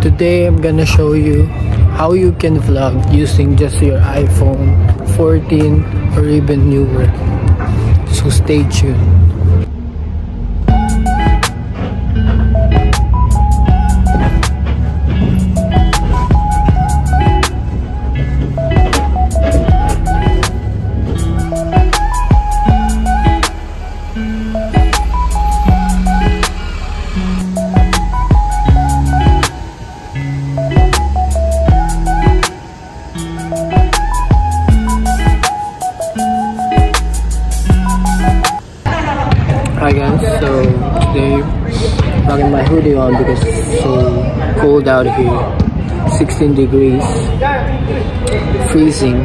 Today I'm gonna show you how you can vlog using just your iPhone 14 or even newer. So stay tuned. Hi guys, so today I'm having my hoodie on because it's so cold out here. 16 degrees, freezing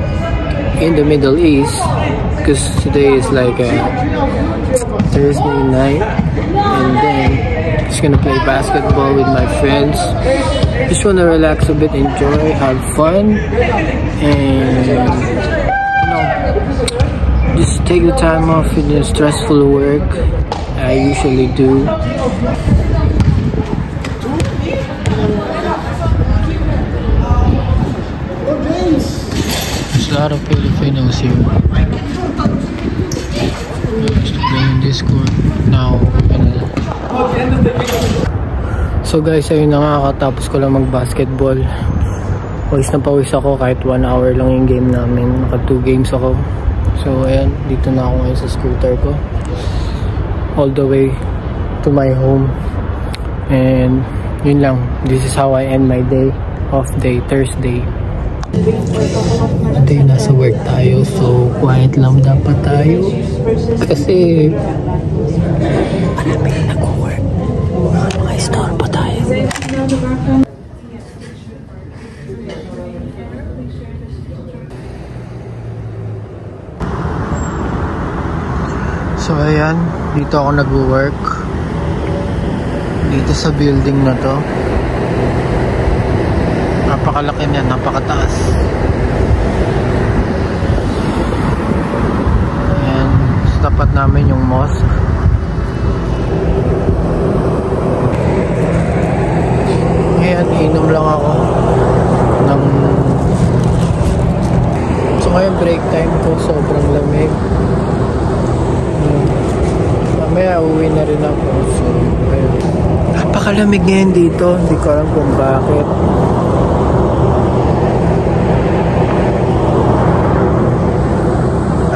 in the Middle East because today is like a Thursday night, and then just gonna play basketball with my friends. Just wanna relax a bit, enjoy, have fun, and just take the time off in the stressful work I usually do. There's a lot of Filipinos here. Just playing Discord now. So guys, ayun na nga, katapos ko lang mag-basketball. Pawis na pawis ako kahit 1 hour lang yung game namin. Naka 2 games ako. So ayan, dito na ako ngayon sa scooter ko. All the way to my home. And yun lang. This is how I end my day. Off day, Thursday. Today nasa work tayo. So quiet lang dapat tayo. Kasi maraming nag-work. Mga store pa tayo. So ayan, dito ako nag-work dito sa building na to. Napakalaki niya, napakataas. Ayan, sa tapat namin yung mosque. Ayan, inom lang ako ng... So ngayon break time ko, sobrang lamig. Mamaya uwi na rin ako. So, ayun. Napakalamig ngayon dito. Hindi ko alam kung bakit.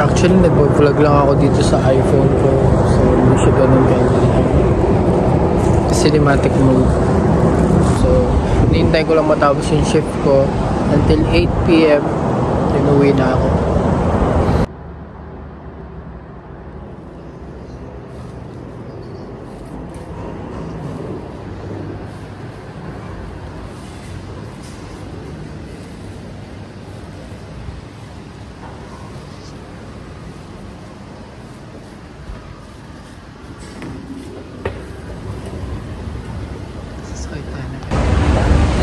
Actually, nag-vlog lang ako dito sa iPhone ko. So, hindi siya ganun ganyan. Cinematic mode. So, hinihintay ko lang matapos yung shift ko until 8 PM. Then uwi na ako.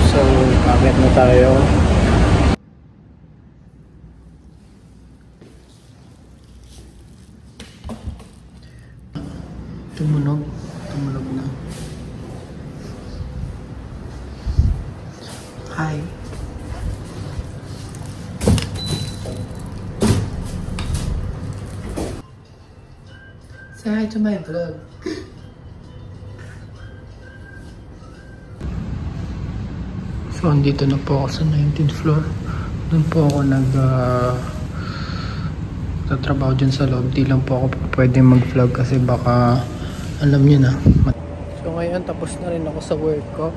So, pamit na tayo. Tumunog na. Hi. Say hi to my vlog. So, andito na po ako sa 19th floor. Doon po ako tatrabaho dyan sa loob. Di lang po ako pwede mag-vlog kasi baka alam nyo na. So, ngayon tapos na rin ako sa work ko.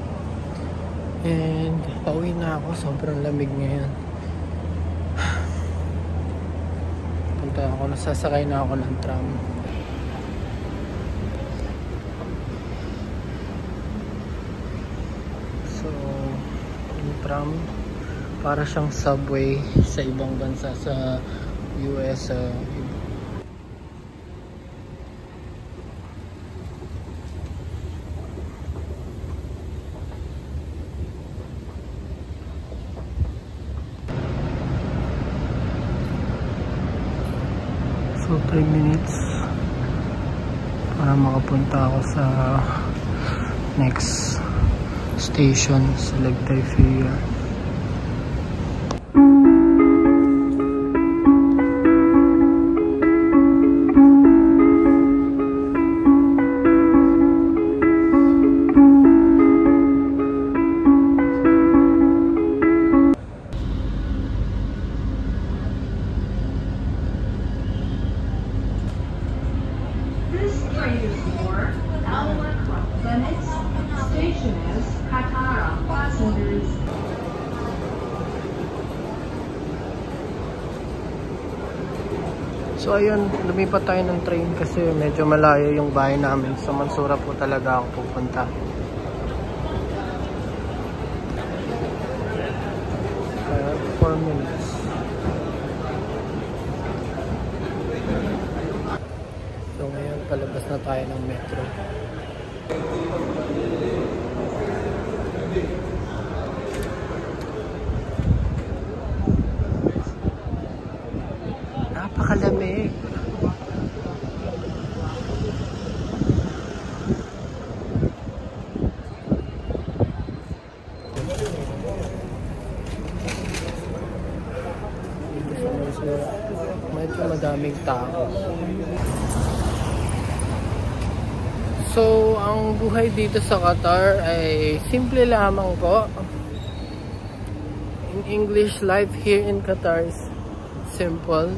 And pauwi na ako. Sobrang lamig ngayon. Punta ako, nasasakay na ako ng tram. Tram, para siyang subway sa ibang bansa sa US. So 3 minutes para makapunta ako sa next station sa Lagtay Fia. So ayun, lumipat tayo ng train kasi medyo malayo yung bahay namin. Sa Mansura po talaga ako pupunta. Kaya 4 minutes. So ngayon, palabas na tayo ng metro. Napakalamig. Medyo madaming tao. So, ang buhay dito sa Qatar ay simple lamang po. In English, life here in Qatar is simple.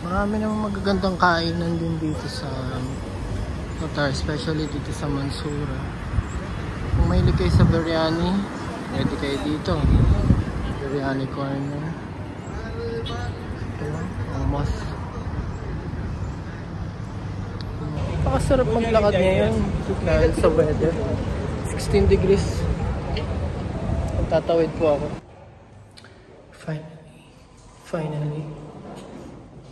Marami namang magagandang kainan din dito sa Qatar, especially dito sa Mansura. Kung mahilig kayo sa biryani, pwede kayo dito. Biryani corner. Ito, almost. Napakasarap maglakad ngayon dahil sa weather. 16 degrees. Tatawid po ako. Finally.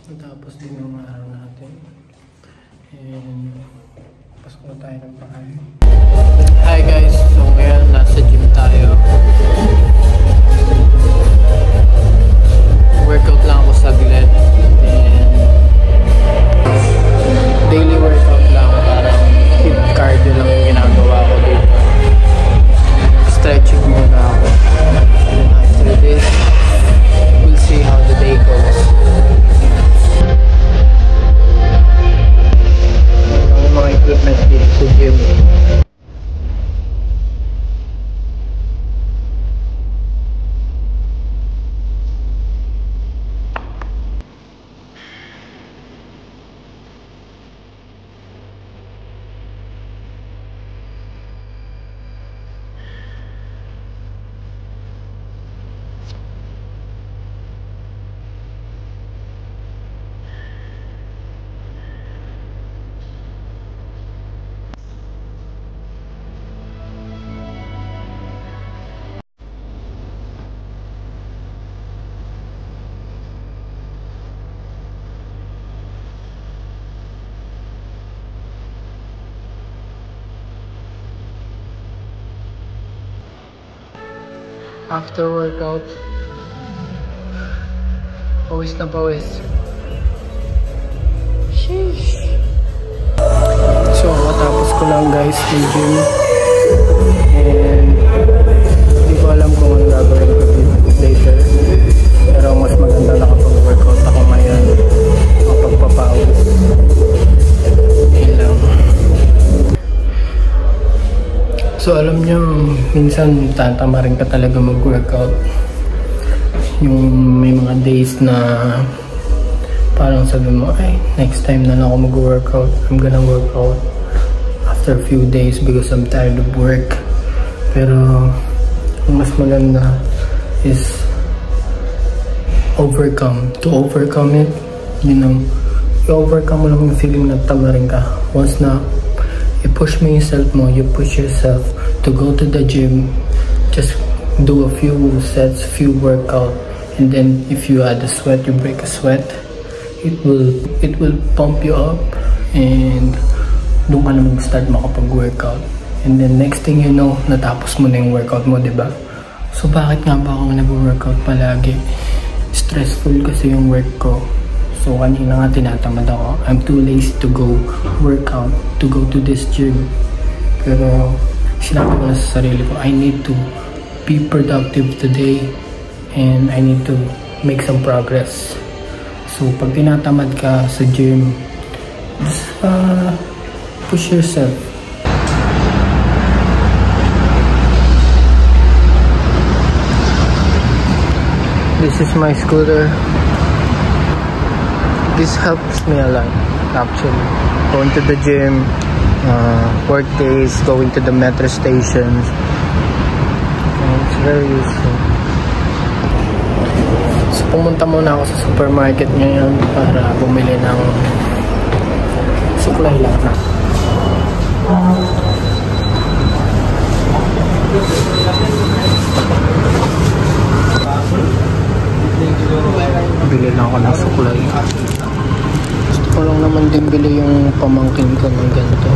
Natapos din yung araw natin. And pasok na tayo ng bahay. Hi guys! So ngayon nasa gym tayo. Workout lang ako saglit. And daily workout lang. Parang hip cardio lang yung ginagawa ko dito. Stretching muna ako. And after this, we'll see how the day goes. Mga equipment dito sa gym. After workout, pawis na pawis. Sheesh. So, matapos ko lang guys yung gym. And hindi ko alam kung ano gagawin ko later. Pero mas maganda nakapag-workout ako ngayon. Mapagpapawis. Yun lang. So alam nyo, minsan tatama rin ka talaga mag-workout. Yung may mga days na parang sabi mo, ay, next time na lang ako mag-workout. I'm gonna work out after a few days because I'm tired of work. Pero ang mas maganda is to overcome it. You know, i-overcome mo lang yung feeling na tama rin ka. Once na i-push mo yourself mo, you push yourself to go to the gym, just do a few sets, few workout, and then if you add a sweat, you break a sweat, it will pump you up, and doon ka na mag-start makapag-workout. And then next thing you know, natapos mo na yung workout mo, diba? So bakit nga ba ako nag-workout palagi? Stressful kasi yung work ko. So kanina nga tinatamad ako. I'm too lazy to go workout, to go to this gym. Pero sinabi ko na sa sarili ko, I need to be productive today and I need to make some progress. So pag tinatamad ka sa gym, just push yourself. This is my scooter. This helps me a lot, actually. Going to the gym, work days, going to the metro stations. It's very useful. So pumunta muna ako sa supermarket ngayon para bumili ng suklay lang. Bili lang ako ng suklay. Gusto ko lang naman din bili yung pamangkin ko ng ganito.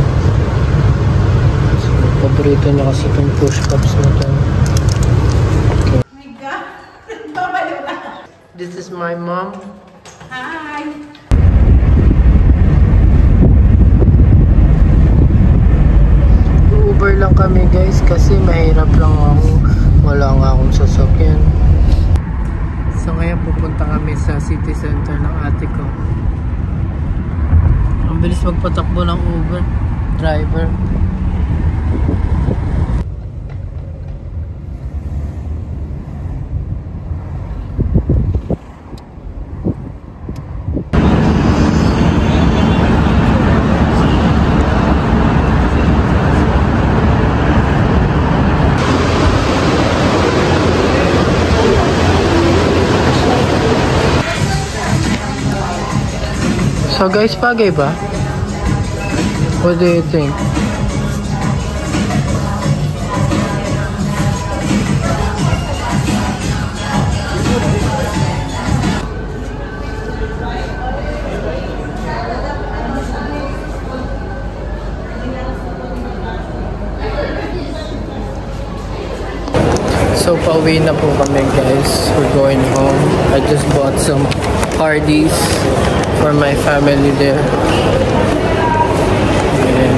So, paborito niya kasi itong push cups na to. Okay. Oh my God! This is my mom. Hi! Uber lang kami guys kasi mahirap lang ako. Wala nga akong sasakyan. So ngayon pupunta kami sa city center ng ate ko. Ang bilis magpatakbo ng Uber driver. So guys, bagay ba? What do you think? So pauwi na po kami guys. We're going home. I just bought some Hardee's for my family there. And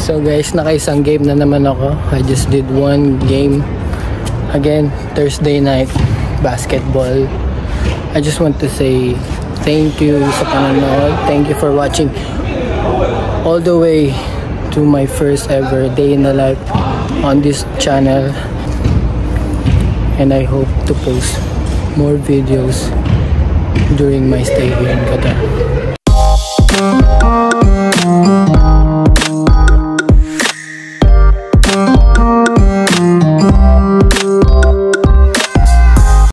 so guys, nakaisang game na naman ako. I just did one game. Again, Thursday night basketball. I just want to say thank you sa panonood. Thank you for watching all the way to my first ever day in the life on this channel. And I hope to post more videos during my stay here in Qatar.